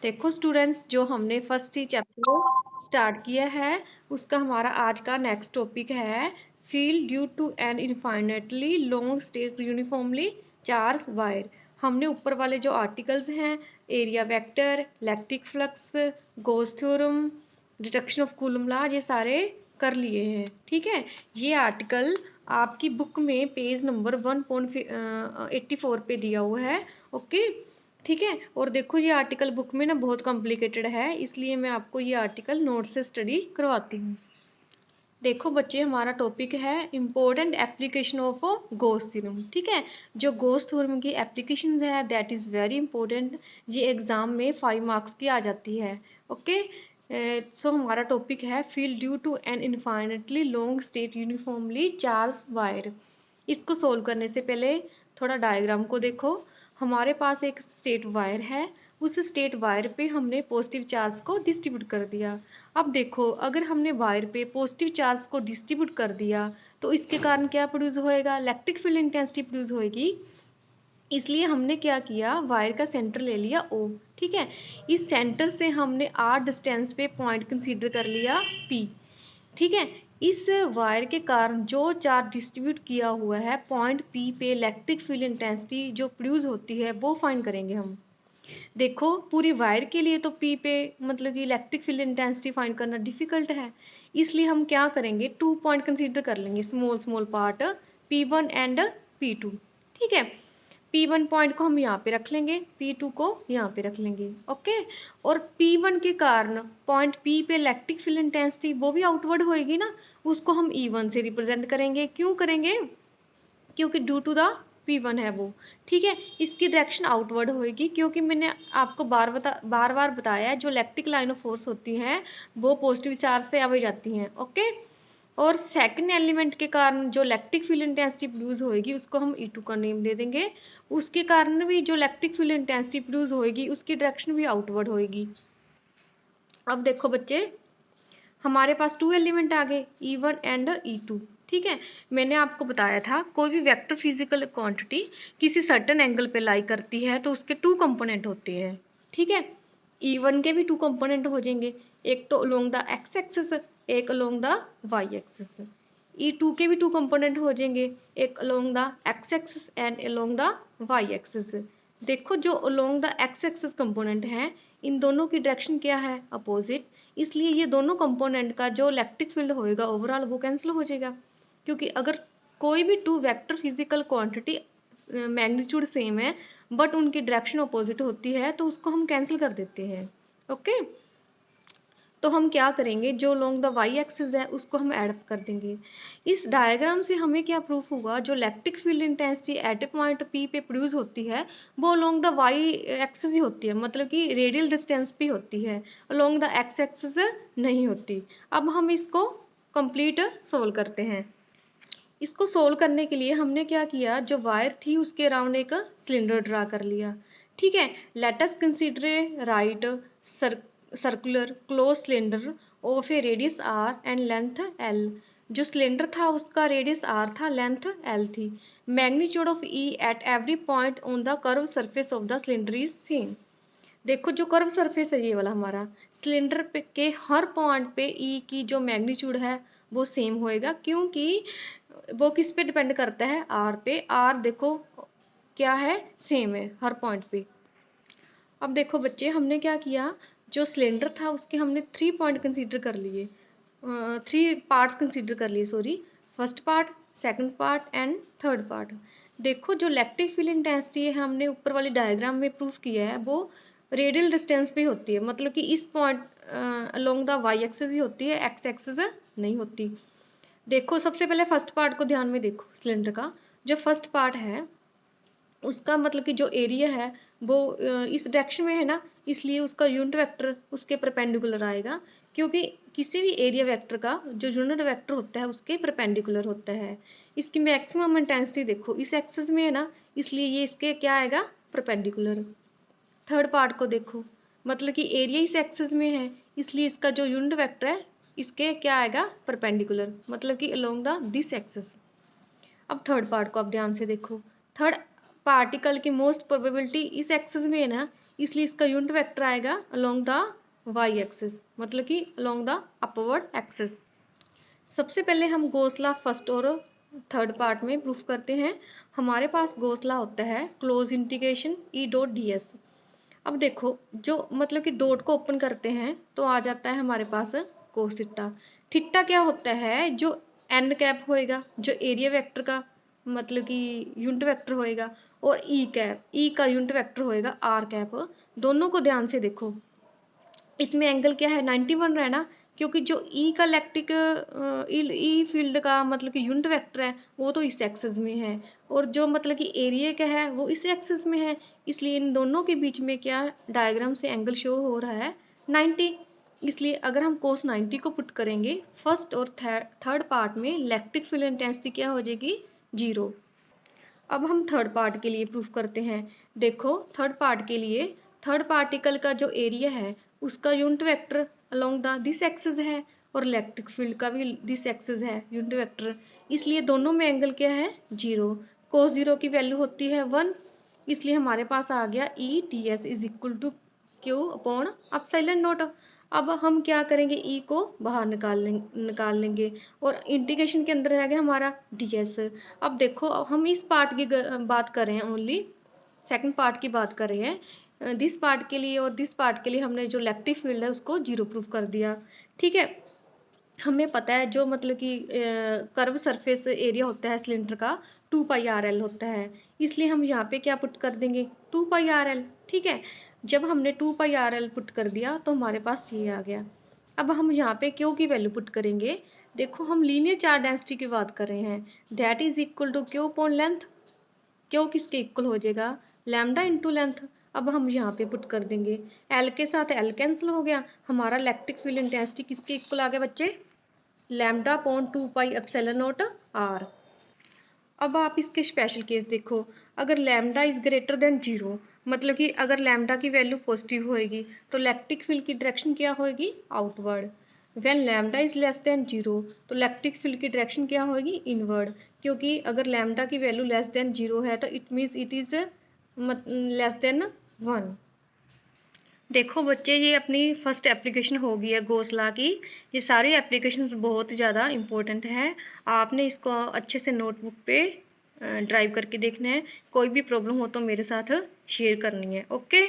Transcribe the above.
देखो स्टूडेंट्स, जो हमने फर्स्ट ही चैप्टर स्टार्ट किया है उसका हमारा आज का नेक्स्ट टॉपिक है field due to an infinitely long straight uniformly charge wire. हमने ऊपर वाले जो आर्टिकल्स हैं, area vector, electric flux, Gauss theorem, deduction of Coulomb law, ये सारे कर लिए हैं। ठीक है, ये आर्टिकल आपकी बुक में पेज नंबर 1.84 पे दिया हुआ है। ओके, ठीक है। और देखो ये आर्टिकल बुक में ना बहुत कॉम्प्लिकेटेड है, इसलिए मैं आपको ये आर्टिकल नोट से स्टडी करवाती हूँ। देखो बच्चे, हमारा टॉपिक है important application of Gauss theorem. ठीक है, जो गॉस थ्योरम की एप्लीकेशन है दैट इज़ वेरी इंपॉर्टेंट। ये एग्जाम में 5 मार्क्स की आ जाती है। ओके, सो हमारा टॉपिक है field due to an infinitely long straight uniformly charge wire. इसको सोल्व करने से पहले थोड़ा डायग्राम को देखो। हमारे पास एक स्टेट वायर है, उस स्टेट वायर पे हमने पॉजिटिव चार्ज को डिस्ट्रीब्यूट कर दिया। अब देखो, अगर हमने वायर पे पॉजिटिव चार्ज को डिस्ट्रीब्यूट कर दिया तो इसके कारण क्या प्रोड्यूस होएगा, इलेक्ट्रिक फील्ड इंटेंसिटी प्रोड्यूस होएगी। इसलिए हमने क्या किया, वायर का सेंटर ले लिया O। ठीक है, इस सेंटर से हमने R डिस्टेंस पे पॉइंट कंसीडर कर लिया P। ठीक है, इस वायर के कारण जो चार्ज डिस्ट्रीब्यूट किया हुआ है पॉइंट P पे इलेक्ट्रिक फील्ड इंटेंसिटी जो प्रोड्यूस होती है वो फाइंड करेंगे हम। देखो, पूरी वायर के लिए तो P पे मतलब कि इलेक्ट्रिक फील्ड इंटेंसिटी फाइंड करना डिफिकल्ट है, इसलिए हम क्या करेंगे, 2 पॉइंट कंसीडर कर लेंगे, small small part P1 and P2। ठीक है, P1 पॉइंट को हम यहाँ पे रख लेंगे, P2 को यहाँ पे रख लेंगे। ओके, और P1 के कारण पॉइंट P पे इलेक्ट्रिक फील्ड इंटेंसिटी वो भी आउटवर्ड होएगी ना, उसको हम E1 से रिप्रेजेंट करेंगे। क्यों करेंगे, क्योंकि ड्यू टू द P1 है वो। ठीक है, इसकी डायरेक्शन आउटवर्ड होएगी, क्योंकि मैंने आपको बार बार बताया है जो इलेक्ट्रिक लाइन ऑफ फोर्स होती हैं वो पॉजिटिव चार्ज से आगे जाती हैं। ओके, और सेकंड एलिमेंट के कारण जो इलेक्ट्रिक फील्ड इंटेंसिटी प्रोड्यूस होएगी उसको हम E2 का नेम दे देंगे। उसके कारण भी जो इलेक्ट्रिक फील्ड इंटेंसिटी प्रोड्यूस होएगी उसकी डायरेक्शन भी आउटवर्ड होएगी। अब देखो बच्चे, हमारे पास 2 एलिमेंट आ गए, E1 एंड E2। ठीक है, मैंने आपको बताया था कोई भी वेक्टर फिजिकल क्वांटिटी किसी सर्टेन एंगल पे लाई करती है तो उसके 2 कंपोनेंट होते हैं। ठीक है, E1 के भी 2 कंपोनेंट हो जाएंगे, एक तो अलोंग द एक्स एक्सिस, एक along the Y axis. E2 के भी 2 कंपोनेंट हो जाएंगे, एक along the X axis and along the Y axis. देखो, जो along the X axis component है इन दोनों की डायरेक्शन क्या है, अपोजिट, इसलिए ये दोनों कंपोनेंट का जो इलेक्ट्रिक फील्ड होएगा ओवरऑल वो कैंसिल हो जाएगा। क्योंकि अगर कोई भी 2 vector physical quantity magnitude same है बट उनकी डायरेक्शन अपोजिट होती है तो उसको हम कैंसिल कर देते हैं। ओके, तो हम क्या करेंगे, जो लॉन्ग द वाई एक्सिस है उसको हम ऐड कर देंगे। इस डायग्राम से हमें क्या प्रूफ हुआ, जो electric field intensity at A point P पे प्रोड्यूस होती है वो लॉन्ग द वाई एक्सिस ही होती है, मतलब कि रेडियल डिस्टेंस पे होती है, लॉन्ग द एक्स एक्सिस नहीं होती। अब हम इसको कंप्लीट सोल्व करते हैं। इसको सोल्व करने के लिए हमने क्या किया, जो वायर थी उसके अराउंड एक सिलेंडर ड्रा कर लिया। ठीक है, let us consider a right circular close cylinder of A radius R and length L। जो सिलेंडर था उसका रेडियस R था, लेंथ L थी। Magnitude of E at every point on the curve surface of the cylinder is same. देखो, जो curve surface है ये वाला हमारा, सिलेंडर पे के हर पॉइंट पे E की जो मैग्नीट्यूड है वो सेम होएगा, क्योंकि वो किस पे डिपेंड करता है, R पे। R देखो क्या है, सेम है हर पॉइंट पे। अब देखो बच्चे, हमने क्या किया, जो सिलेंडर था उसके हमने 3 पॉइंट कंसीडर कर लिए, 3 पार्ट्स कंसीडर कर लिए, sorry, first part, second part and third part. देखो, जो इलेक्ट्रिक फील्ड इंटेंसिटी है हमने ऊपर वाली डायग्राम में प्रूफ किया है वो रेडियल डिस्टेंस पे होती है, मतलब कि इस point along the Y axis ही होती है, एक्स एक्सिस नहीं होती। देखो, सबसे पहले फर्स्ट पार्ट को ध्यान में देखो, सिलेंडर का जो फर्स्ट पार्ट है उसका मतलब कि जो एरिया है वो इस डायरेक्शन में है ना, इसलिए उसका यूनिट वेक्टर उसके परपेंडिकुलर आएगा, क्योंकि किसी भी एरिया वेक्टर का जो यूनिट वेक्टर होता है उसके परपेंडिकुलर होता है। इसकी मैक्सिमम इंटेंसिटी देखो इस एक्सिस में है ना, इसलिए ये इसके क्या आएगा, परपेंडिकुलर। थर्ड पार्ट को देखो, मतलब कि एरिया इस एक्सिस में है इसलिए इसका जो यूनिट वेक्टर है इसके क्या आएगा, परपेंडिकुलर, मतलब कि अलोंग द दिस एक्सिस। अब थर्ड पार्ट को आप ध्यान से देखो, थर्ड पार्टिकल की मोस्ट प्रोबेबिलिटी इस एक्सिस में है ना, इसलिए इसका यूनिट वेक्टर आएगा अलोंग द वाई एक्सिस, मतलब कि अलोंग द अपवर्ड एक्सिस। सबसे पहले हम गॉस लॉ फर्स्ट और थर्ड पार्ट में प्रूफ करते हैं। हमारे पास गॉस लॉ होता है close integration E dot D S. अब देखो, जो मतलब कि डॉट को ओपन करते हैं तो आ जाता है हमारे पास कोस थीटा। थीटा क्या होता है, जो एन कैप होएगा, जो एरिया वेक्टर का मतलब कि यूनिट वेक्टर होएगा, और ई कैप, ई का यूनिट वेक्टर होएगा आर कैप। दोनों को ध्यान से देखो, इसमें एंगल क्या है 91 रहना, क्योंकि जो ई का इलेक्ट्रिक ई फील्ड का मतलब कि यूनिट वेक्टर है वो तो इस एक्सिस में है, और जो मतलब कि एरिया का है वो इस एक्सिस में है, इसलिए इन दोनों के बीच में क्या डायग्राम से एंगल शो हो रहा है 90। इसलिए अगर हम कोस 90 को पुट करेंगे फर्स्ट और थर्ड पार्ट में, इलेक्ट्रिक फील्ड इंटेंसिटी क्या हो जाएगी 0। अब हम थर्ड पार्ट के लिए प्रूफ करते हैं। देखो थर्ड पार्ट के लिए, थर्ड पार्टिकल का जो एरिया है उसका unit vector along the this axis है, और इलेक्ट्रिक फील्ड का भी दिस एक्सिस है यूनिट वेक्टर, इसलिए दोनों में एंगल क्या है 0। कोस 0 की वैल्यू होती है 1, इसलिए हमारे पास आ गया E T S is equal to Q upon epsilon naught. अब हम क्या करेंगे, ई को बाहर निकाल लेंगे और इंटीग्रेशन के अंदर रह गया हमारा डी एस। अब देखो, अब हम इस पार्ट की बात कर रहे हैं, ओनली सेकंड पार्ट की बात कर रहे हैं। दिस पार्ट के लिए और दिस पार्ट के लिए हमने जो इलेक्ट्रिक फील्ड है उसको 0 प्रूफ कर दिया। ठीक है, हमें पता है जो मतलब कि कर्व सरफेस एरिया होता है सिलेंडर का 2 पाई आर एल होता है, इसलिए हम यहाँ पे क्या पुट कर देंगे 2 पाई आर एल। ठीक है, जब हमने 2 पाई आर एल पुट कर दिया तो हमारे पास ये आ गया। अब हम यहाँ पे क्यू की वैल्यू पुट करेंगे। देखो हम लीनियर चार्ज डेंसिटी की बात कर रहे हैं, that is equal to Q upon length. Q किसके इक्वल हो जाएगा, लैम्डा इंटू लेंथ। अब हम यहाँ पे पुट कर देंगे, एल के साथ एल कैंसिल हो गया, हमारा इलेक्ट्रिक फील्ड इंटेंसिटी किसके इक्वल आ गया बच्चे, lambda upon 2 pi epsilon naught R. अब आप इसके स्पेशल केस देखो, अगर लैम्डा इज ग्रेटर देन 0, मतलब कि अगर लैम्डा की वैल्यू पॉजिटिव होएगी तो इलेक्ट्रिक फील्ड की डायरेक्शन क्या होएगी outward. When lambda is less than 0 तो इलेक्ट्रिक फील्ड की डायरेक्शन क्या होएगी इनवर्ड, क्योंकि अगर लैम्डा की वैल्यू लेस देन 0 है तो it means it is less than 1। देखो बच्चे, ये अपनी फर्स्ट एप्लीकेशन हो गई है गॉस लॉ की। ये सारी एप्लीकेशंस बहुत ज़्यादा इम्पोर्टेंट हैं, आपने इसको अच्छे से नोटबुक पे ड्राइव करके देखना है। कोई भी प्रॉब्लम हो तो मेरे साथ शेयर करनी है। ओके।